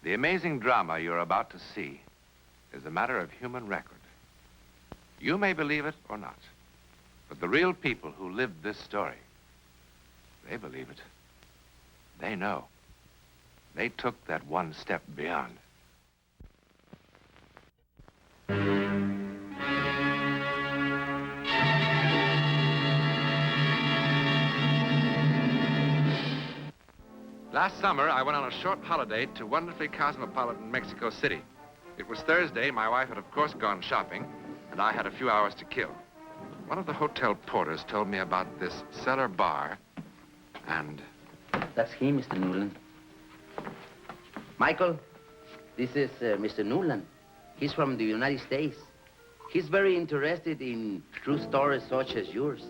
The amazing drama you're about to see is a matter of human record. You may believe it or not, but the real people who lived this story, they believe it. They know. They took that one step beyond. Last summer, I went on a short holiday to wonderfully cosmopolitan Mexico City. It was Thursday. My wife had, of course, gone shopping, and I had a few hours to kill. One of the hotel porters told me about this cellar bar, and... That's he, Mr. Newland. Michael, this is Mr. Newland. He's from the United States. He's very interested in true stories such as yours.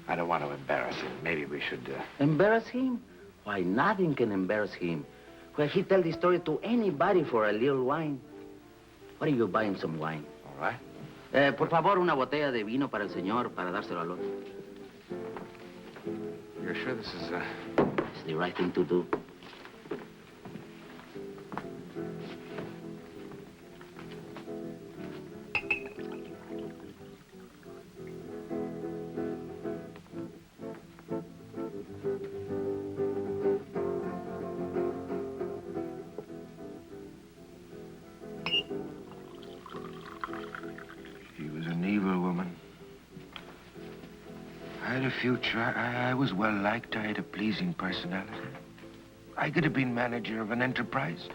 I don't want to embarrass him. Maybe we should... Embarrass him? Why, nothing can embarrass him. Well, he tell the story to anybody for a little wine. Why don't you buy him some wine? All right. Por favor, una botella de vino para el señor, para dárselo al otro. You're sure this is, It's the right thing to do. Future. I was well-liked. I had a pleasing personality. I could have been manager of an enterprise.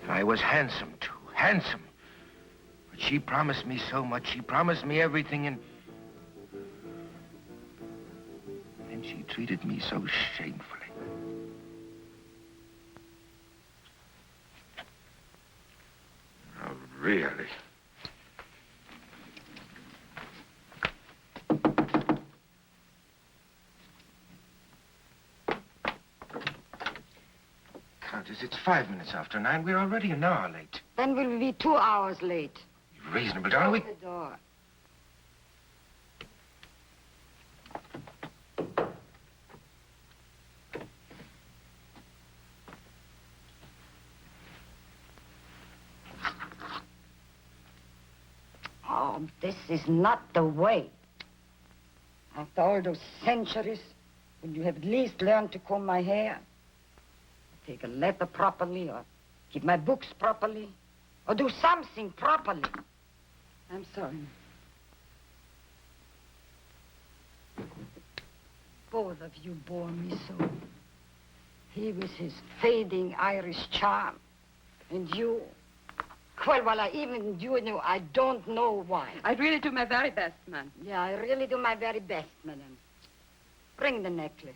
I was handsome, too. Handsome. But she promised me so much. She promised me everything, and she treated me so shamefully. Oh, really? It's 5 minutes after 9. We're already an hour late. Then we'll be 2 hours late. Reasonable, darling. Close the door. Oh, this is not the way. After all those centuries, would you have at least learned to comb my hair? Take a letter properly, or keep my books properly, or do something properly. I'm sorry. Both of you bore me so. He with his fading Irish charm, and you... Well, even you know, I don't know why. I really do my very best, man. Yeah, I really do my very best, madam. Bring the necklace.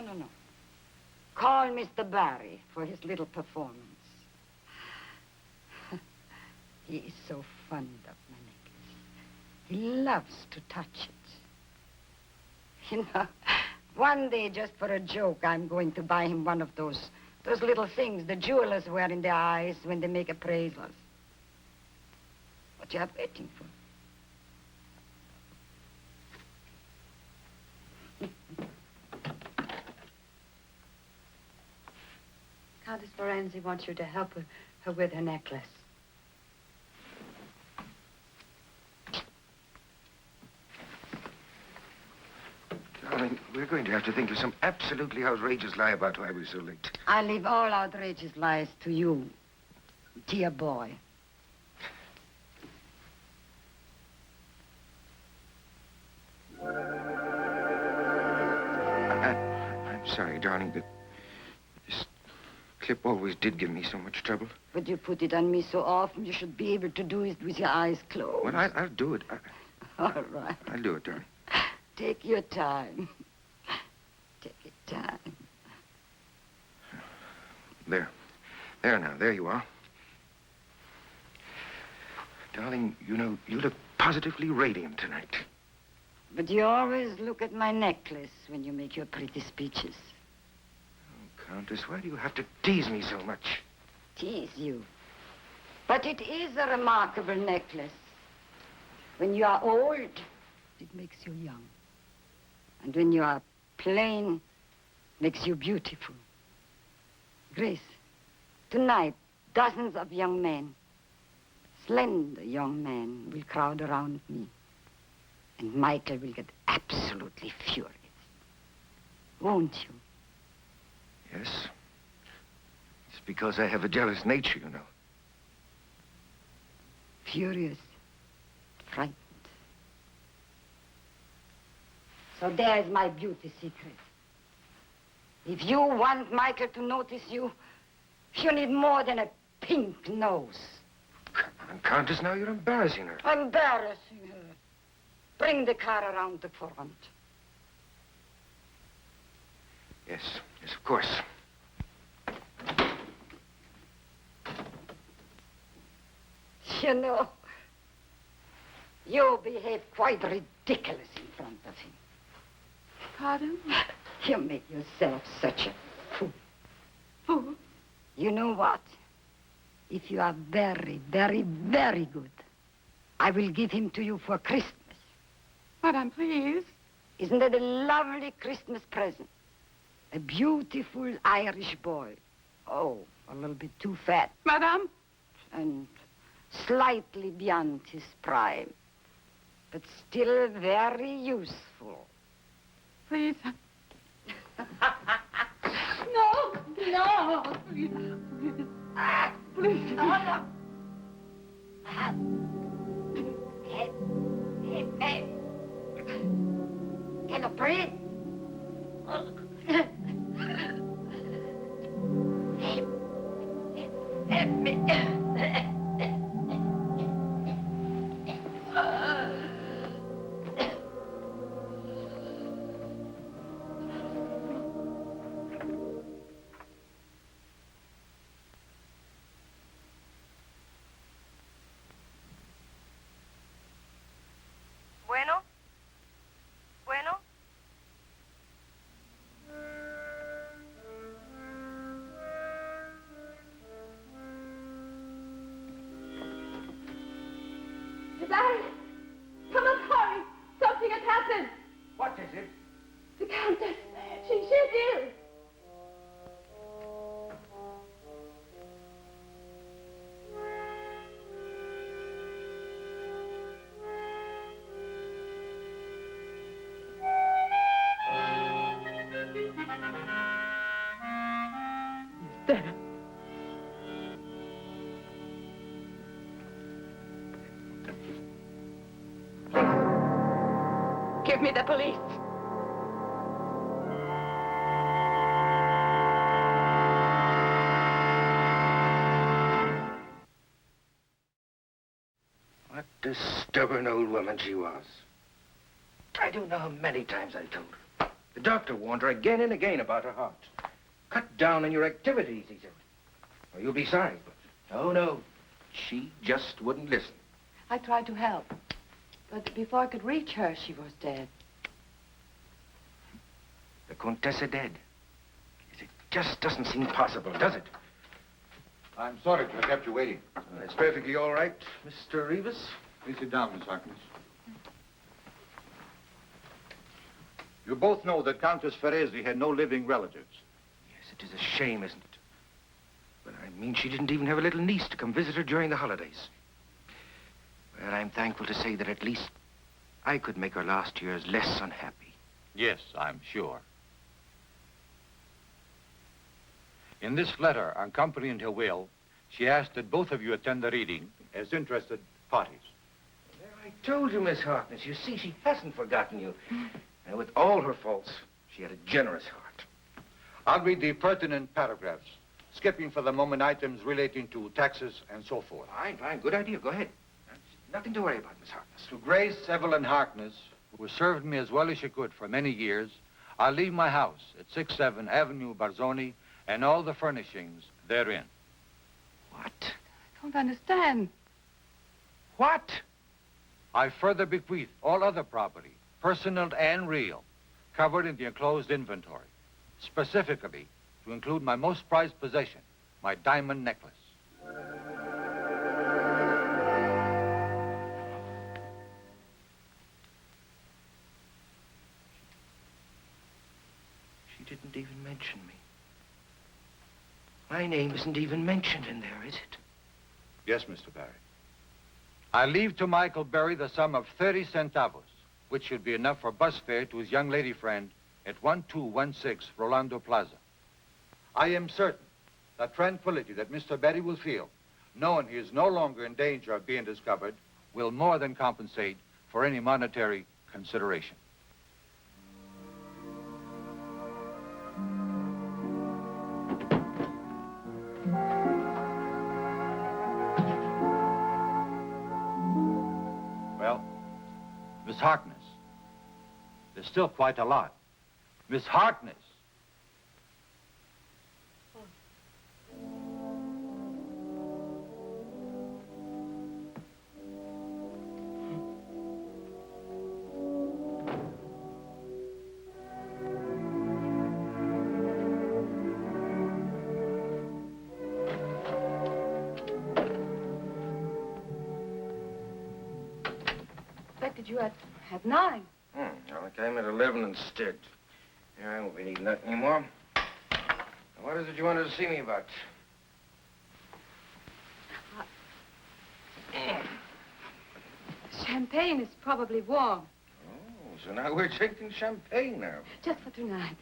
No. Call Mr. Barry for his little performance. He is so fond of my necklace. He loves to touch it. You know, one day, just for a joke, I'm going to buy him one of those little things the jewelers wear in their eyes when they make appraisals. What you are waiting for? Countess Lorenzi wants you to help her with her necklace. Darling, we're going to have to think of some absolutely outrageous lie about why we're so late. I leave all outrageous lies to you, dear boy. I'm sorry, darling, but this clip always did give me so much trouble. But you put it on me so often, you should be able to do it with your eyes closed. Well, I'll do it. All right. I'll do it, darling. Take your time. Take your time. There. There now. There you are. Darling, you know, you look positively radiant tonight. But you always look at my necklace when you make your pretty speeches. Oh, Countess, why do you have to tease me so much? Tease you. But it is a remarkable necklace. When you are old, it makes you young. And when you are plain, makes you beautiful. Grace, tonight, dozens of young men, slender young men, will crowd around me. And Michael will get absolutely furious. Won't you? Yes. It's because I have a jealous nature, you know. Furious, frightened. So there's my beauty secret. If you want Michael to notice you, you need more than a pink nose. Come on, Countess, now you're embarrassing her. Embarrassing her. Bring the car around the front. Yes, of course. You know, you behave quite ridiculous in front of him. Pardon? You make yourself such a fool. Fool? You know what? If you are very, very, very good, I will give him to you for Christmas. Madame, please. Isn't that a lovely Christmas present? A beautiful Irish boy. Oh, a little bit too fat. Madame? And slightly beyond his prime. But still very useful. Please. No, no. Please. Please. No, no. Hey. Can you breathe? Help me. Bueno. Gerard, come on, hurry. Something has happened. What is it? The Countess, she's ill. There. Give me the police. What a stubborn old woman she was. I don't know how many times I told her. The doctor warned her again and again about her heart. Cut down on your activities, he said. Or you'll be sorry, but no. She just wouldn't listen. I tried to help, but before I could reach her, she was dead. The Contessa dead. It just doesn't seem possible, does it? I'm sorry to have kept you waiting. It's perfectly all right, Mr. Rivas. Please sit down, Miss Harkness. You both know that Countess Ferresi had no living relatives. Yes, it is a shame, isn't it? But I mean, she didn't even have a little niece to come visit her during the holidays. Well, I'm thankful to say that at least I could make her last years less unhappy. Yes, I'm sure. In this letter accompanying her will, she asked that both of you attend the reading as interested parties. Well, I told you, Miss Harkness. You see, she hasn't forgotten you. And with all her faults, she had a generous heart. I'll read the pertinent paragraphs, skipping for the moment items relating to taxes and so forth. Fine. Good idea. Go ahead. Nothing to worry about, Miss Harkness. To Grace Evelyn Harkness, who served me as well as she could for many years, I'll leave my house at 67 Avenue Barzoni and all the furnishings therein. What? I don't understand. What? I further bequeath all other property, personal and real, covered in the enclosed inventory, specifically to include my most prized possession, my diamond necklace. She didn't even mention me. My name isn't even mentioned in there, is it? Yes, Mr. Barry. I leave to Michael Berry the sum of 30 centavos, which should be enough for bus fare to his young lady friend at 1216 Rolando Plaza. I am certain the tranquility that Mr. Berry will feel, knowing he is no longer in danger of being discovered, will more than compensate for any monetary consideration. Well, Miss Harkness, there's still quite a lot. Miss Harkness. Expected you at 9. Well, I came at 11 instead. Yeah, I won't be needing that anymore. Now, what is it you wanted to see me about? Champagne is probably warm. Oh, so now we're drinking champagne now. Just for tonight.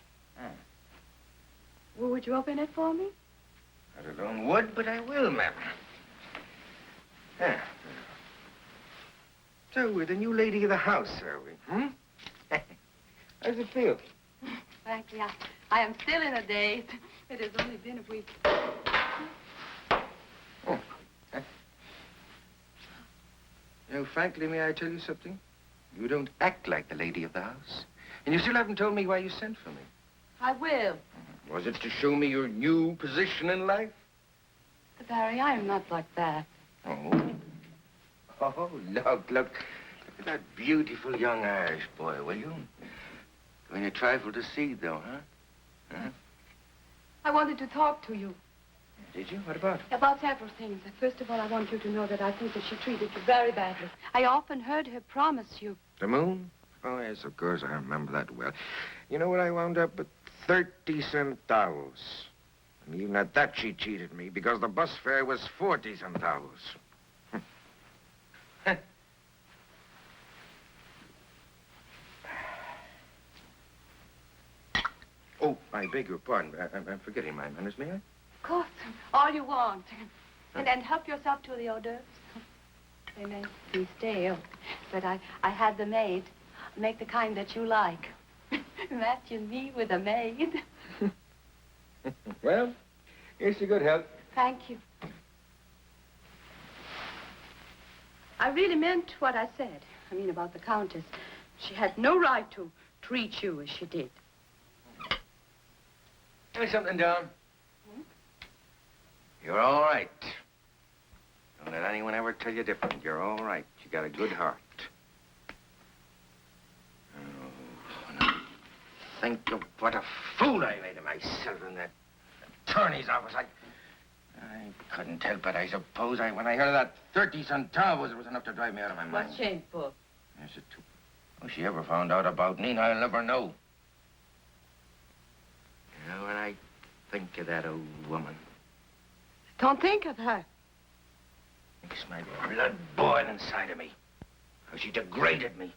Well, would you open it for me? I don't would, but I will, ma'am. Yeah. So, we're the new lady of the house, are we? Hmm? How's it feel? Frankly, I am still in a daze. It has only been a week. Oh. You know, frankly, may I tell you something? You don't act like the lady of the house. And you still haven't told me why you sent for me. I will. Was it to show me your new position in life? But Barry, I am not like that. Oh. Oh, look at that beautiful young Irish boy, will you? Going a trifle to see, though, huh? I wanted to talk to you. Did you? What about? About several things. First of all, I want you to know that I think that she treated you very badly. I often heard her promise you. The moon? Oh, yes, of course, I remember that well. You know what? I wound up with 30 centavos. And even at that, she cheated me because the bus fare was 40 centavos. Oh, I beg your pardon. I'm forgetting my manners, may I? Of course. All you want. And help yourself to the hors d'oeuvres. They may be stale, but I had the maid make the kind that you like. Imagine me with a maid. Well, here's your good health. Thank you. I really meant what I said. I mean, about the Countess. She had no right to treat you as she did. Give me something, Don. You're all right. Don't let anyone ever tell you different. You're all right. You got a good heart. Oh, when I think of what a fool I made of myself in that attorney's office, I couldn't help it, I suppose. When I heard of that 30 centavos, it was enough to drive me out of my mind. What's shameful? Yes, it too. If she ever found out about Nina, I'll never know. You know, when I think of that old woman, Don't think of her. makes my blood boil inside of me. How she degraded me.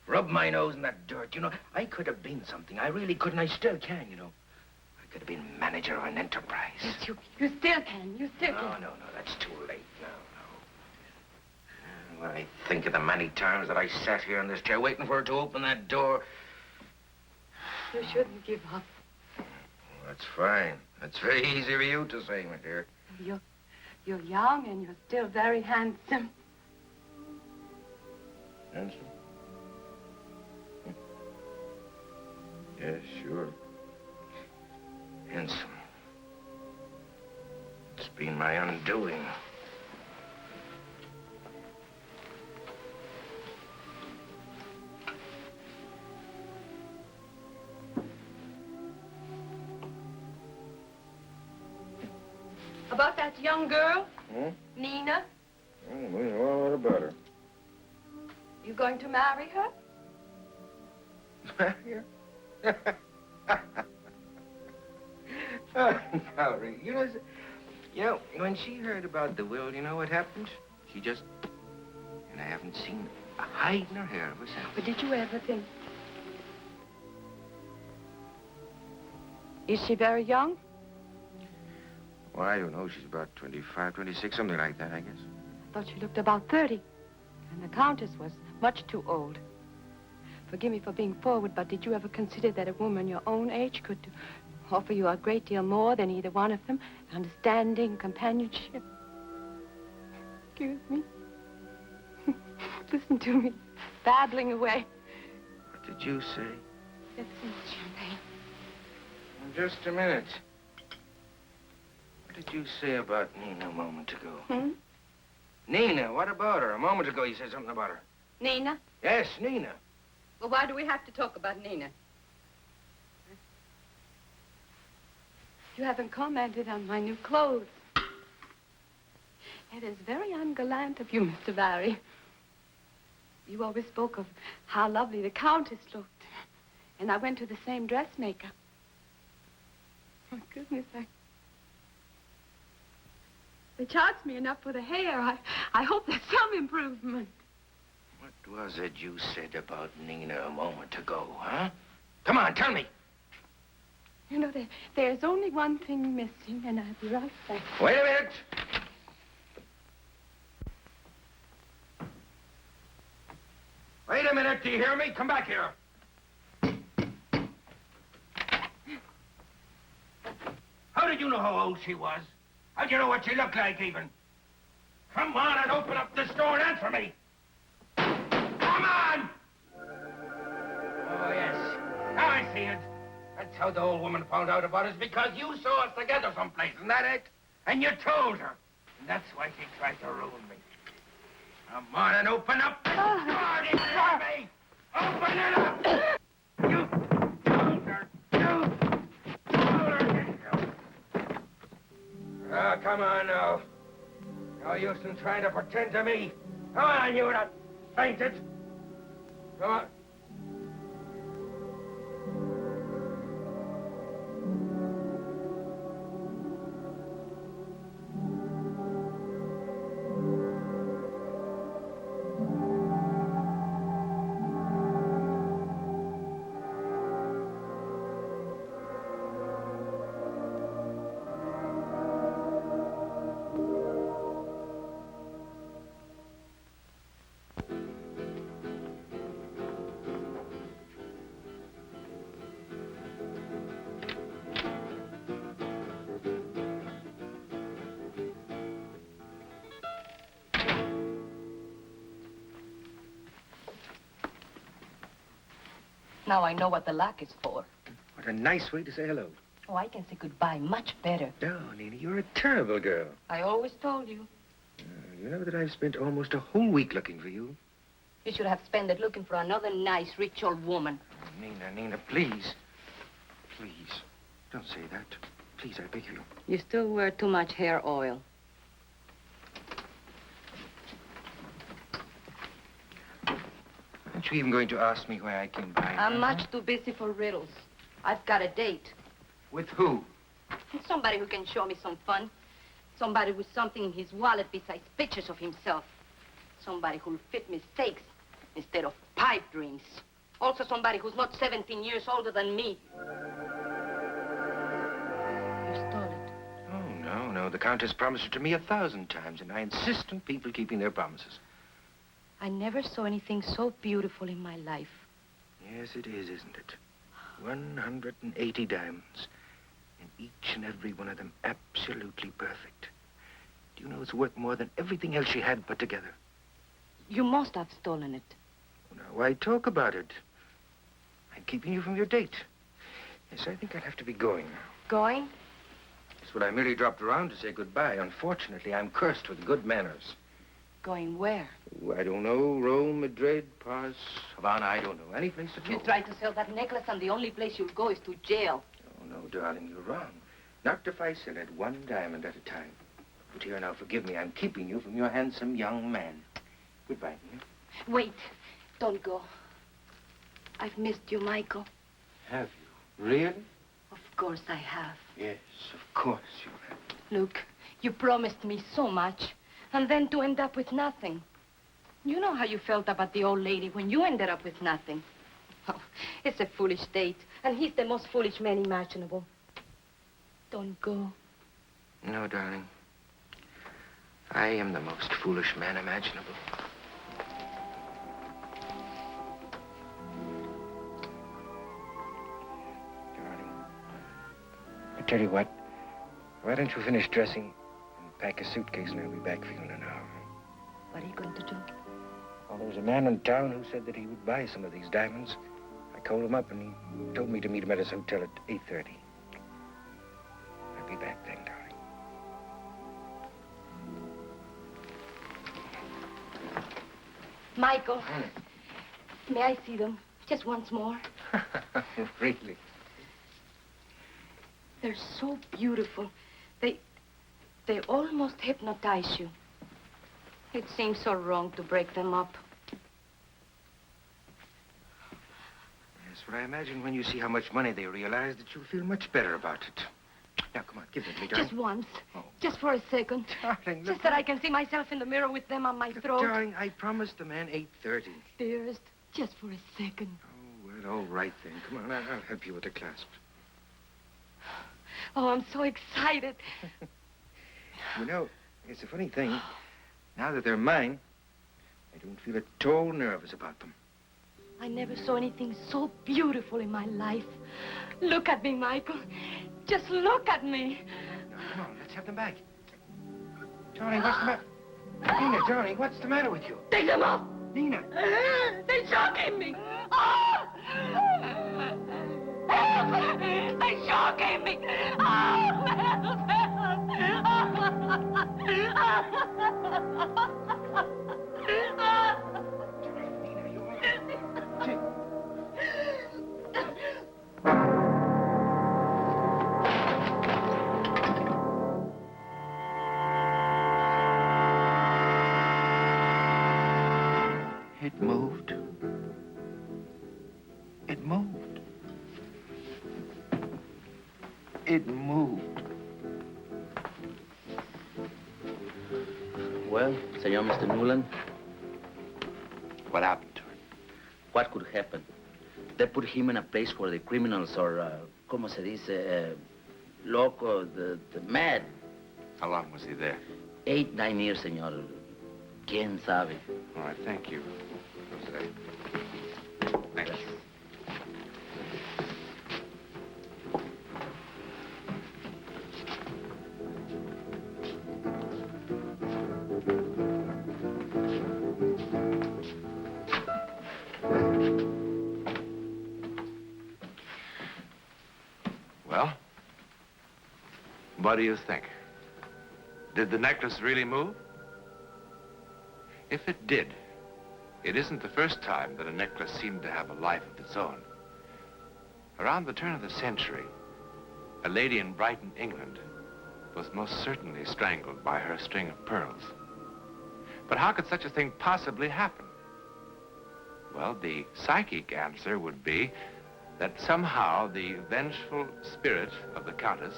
Rubbed my nose in that dirt. You know, I could have been something. I really could, and I still can, you know. I could have been manager of an enterprise. Yes, you still can. You still can. No, that's too late now, no. When I think of the many times that I sat here in this chair waiting for her to open that door. You shouldn't give up. That's fine. That's very easy for you to say, my dear. You're young and you're still very handsome. Handsome? Yes, sure. Handsome. It's been my undoing. About that young girl, Hmm? Nina? Oh, we know all about her. You going to marry her? Marry her? Oh, McClory, you know, when she heard about the will, you know what happened? She just... And I haven't seen a hide nor hair of her since. But did you ever think... Is she very young? Well, I don't know. She's about 25, 26, something like that, I guess. I thought she looked about 30. And the Countess was much too old. Forgive me for being forward, but did you ever consider that a woman your own age could offer you a great deal more than either one of them? Understanding, companionship. Excuse me. Listen to me, babbling away. What did you say? It's champagne. Just a minute. What did you say about Nina a moment ago? Hmm? Nina, what about her? A moment ago you said something about her. Nina? Yes, Nina. Well, why do we have to talk about Nina? You haven't commented on my new clothes. It is very ungallant of you, Mr. Barry. You always spoke of how lovely the Countess looked. And I went to the same dressmaker. Oh, goodness, they charged me enough for the hair. I hope there's some improvement. What was it you said about Nina a moment ago, huh? Come on, tell me. You know, there's only one thing missing, and I'll be right back. Wait a minute. Wait a minute, do you hear me? Come back here. How did you know how old she was? How'd you know what she looked like, even? Come on and open up this door and answer me. Come on! Oh, yes. Now I see it. That's how the old woman found out about us, because you saw us together someplace, isn't that it? And you told her. And that's why she tried to ruin me. Come on and open up this door, do you hear me? Open it up! You told her. You told her, didn't you? Ah, come on now. No use in trying to pretend to me. Come on, you not fainted. Come on. Now I know what the lock is for. What a nice way to say hello. Oh, I can say goodbye much better. No, Nina, you're a terrible girl. I always told you. You know that I've spent almost a whole week looking for you. You should have spent it looking for another nice, rich old woman. Oh, Nina, please. Please, don't say that. Please, I beg you. You still wear too much hair oil. Aren't you even going to ask me why I came by? I'm much too busy for riddles. I've got a date. With who? Somebody who can show me some fun. Somebody with something in his wallet besides pictures of himself. Somebody who'll fit mistakes instead of pipe dreams. Also somebody who's not 17 years older than me. You stole it. Oh, no. The Countess promised it to me 1,000 times, and I insist on people keeping their promises. I never saw anything so beautiful in my life. Yes, it is, isn't it? 180 diamonds. And each and every one of them absolutely perfect. Do you know it's worth more than everything else she had put together? You must have stolen it. Now, why talk about it? I'm keeping you from your date. Yes, I think I'll have to be going now. Going? That's what I merely dropped around to say goodbye. Unfortunately, I'm cursed with good manners. Going where? Oh, I don't know. Rome, Madrid, Paris, Havana, I don't know. Any place at all. You tried to sell that necklace, and the only place you'll go is to jail. Oh, no, darling, you're wrong. Not if I sell it one diamond at a time. But here now, forgive me. I'm keeping you from your handsome young man. Goodbye, Nina. Wait. Don't go. I've missed you, Michael. Have you? Really? Of course I have. Yes, of course you have. Look, you promised me so much, and then to end up with nothing. You know how you felt about the old lady when you ended up with nothing. Oh, it's a foolish date, and he's the most foolish man imaginable. Don't go. No, darling. I am the most foolish man imaginable. Darling, I tell you what, why don't you finish dressing and pack a suitcase and I'll be back for you in an hour. What are you going to do? Well, there was a man in town who said that he would buy some of these diamonds. I called him up and he told me to meet him at his hotel at 8:30. I'll be back then, darling. Michael, may I see them just once more? Really? They're so beautiful. They almost hypnotize you. It seems so wrong to break them up. Yes, but I imagine when you see how much money they realize that you'll feel much better about it. Now, come on, give them to me, darling. Just once. Oh. Just for a second. Darling, look. Just that I can see myself in the mirror with them on my throat. Darling, I promised the man 8:30. Dearest, just for a second. Oh, well, all right then. Come on, I'll help you with the clasp. Oh, I'm so excited. You know, it's a funny thing. Now that they're mine, I don't feel at all nervous about them. I never saw anything so beautiful in my life. Look at me, Michael. Just look at me. Now, come on, let's have them back. Darling, what's the matter? Nina, darling, what's the matter with you? Take them off. Nina. They're shocking me. Oh! Help! They're shocking me. Oh, help! Nina, you all right? It moved. It moved. It moved. Well, Senor Mr. Newland, What happened to him? what could happen? They put him in a place where the criminals are, como se dice, loco, the mad. How long was he there? 8, 9 years, senor. ¿Quién sabe? All right, thank you, Jose. Thanks. Well, what do you think? Did the necklace really move? If it did, it isn't the first time that a necklace seemed to have a life of its own. Around the turn of the century, a lady in Brighton, England, was most certainly strangled by her string of pearls. But how could such a thing possibly happen? Well, the psychic answer would be that somehow the vengeful spirit of the Countess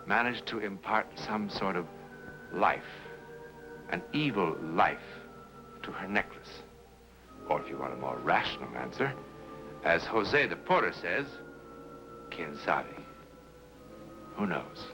managed to impart some sort of life, an evil life, to her necklace. Or if you want a more rational answer, as Jose the porter says, quien sabe? Who knows?